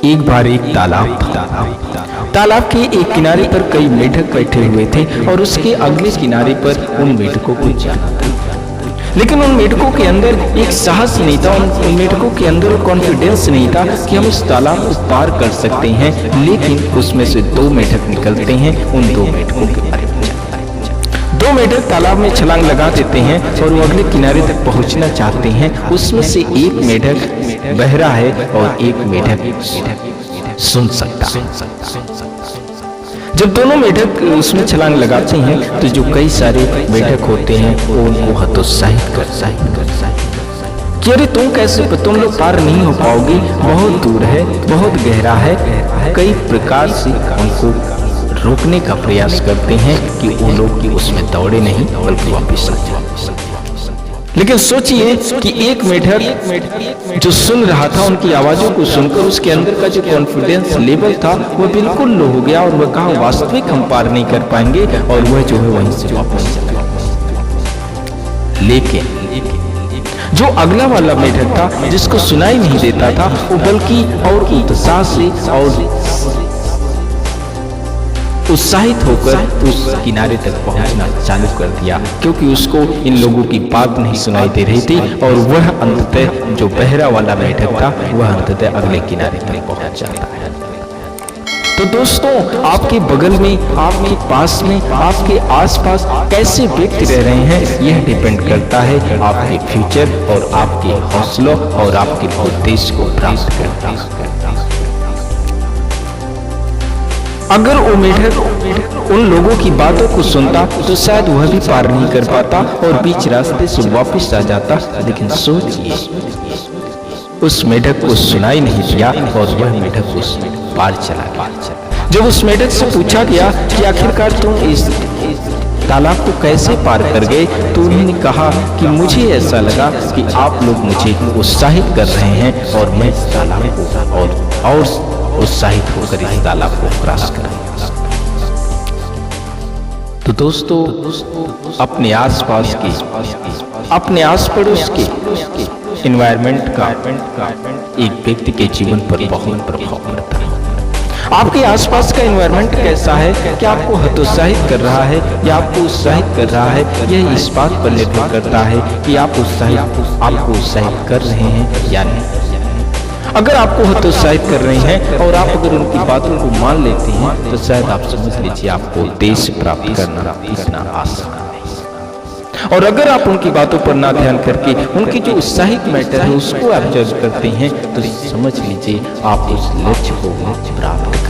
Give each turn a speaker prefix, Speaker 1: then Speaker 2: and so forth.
Speaker 1: एक बार एक तालाब था। तालाब के एक किनारे पर कई मेढक बैठे हुए थे और उसके अगले किनारे पर उन मेढकों को जाना था। लेकिन उन मेढकों के अंदर एक साहस नहीं था, उन मेढकों के अंदर कॉन्फिडेंस नहीं था कि हम इस तालाब को पार कर सकते हैं। लेकिन उसमें से दो मेढक निकलते हैं, उन दो मेढकों के बारे में दो मेढक तालाब में छलांग लगा देते हैं और वो अगले किनारे तक पहुंचना चाहते हैं। उसमें से एक मेढक बहरा है और एक मेढक सुन सकता है। जब दोनों मेढक उसमें छलांग लगाते हैं तो जो कई सारे मेढक होते हैं वो उनको हतोत्साहित करता है कि अरे तुम लोग पार नहीं हो पाओगे, बहुत दूर है, बहुत गहरा है। कई प्रकार से उनको रोकने का प्रयास करते हैं कि वो लोग की उसमें दौड़े नहीं बल्कि वापस आ जाए। लेकिन सोचिए कि एक मेढक जो सुन रहा था, उनकी आवाजों को सुनकर उसके अंदर का जो कॉन्फिडेंस लेवल था वो बिल्कुल लो हो गया और वह कहा वास्तविक हम पार नहीं कर पाएंगे, और वह जो है वहीं से वापस चला। लेकिन जो अगला वाला मेढक था जिसको सुनाई नहीं देता था, वो बल्कि और उत्साह से और उत्साहित होकर उस किनारे तक पहुंचना चालू कर दिया, क्योंकि उसको इन लोगों की बात नहीं सुनाई दे रही थी। और वह अंततः जो बहरा वाला मेढक था वह अंततः अगले किनारे तक पहुंच जाता है। तो दोस्तों, आपके बगल में, आपके पास में, आपके आसपास कैसे व्यक्ति रह रहे हैं यह डिपेंड करता है आपके फ्यूचर और आपके हौसलों और आपके उद्देश्य को प्राप्त करता है। अगर वो मेढक उन लोगों की बातों को सुनता तो शायद वह भी पार नहीं कर पाता और बीच रास्ते से वापस आ जाता। लेकिन सोचिए, उस मेढक को सुनाई नहीं दिया और वह मेढक उस पार चला गया। जब उस मेढक से पूछा गया कि आखिरकार तुम इस तालाब को कैसे पार कर गए, तो उन्होंने कहा कि मुझे ऐसा लगा कि आप लोग मुझे उत्साहित कर रहे हैं और मैं इस तालाब को और उत्साहित होकर इस तालाब को क्रॉस करेंगे। तो दोस्तों, अपने आसपास के, अपने आस पड़ोस के एनवायरनमेंट का एक व्यक्ति के जीवन पर बहुत प्रभाव पड़ता है। आपके आसपास का एनवायरनमेंट कैसा है, क्या आपको हतोत्साहित कर रहा है या आपको उत्साहित कर रहा है, यह इस बात पर निर्भर करता है कि आपको उत्साहित कर रहे हैं या नहीं। अगर आपको हतोत्साहित कर रहे हैं और आप अगर उनकी बातों को मान लेते हैं तो शायद आप समझ लीजिए आपको उद्देश्य प्राप्त करना इतना आसान नहीं। और अगर आप उनकी बातों पर ना ध्यान करके उनकी जो उत्साहित मैटर है उसको आप जज करते हैं तो समझ लीजिए आप उस लक्ष्य को प्राप्त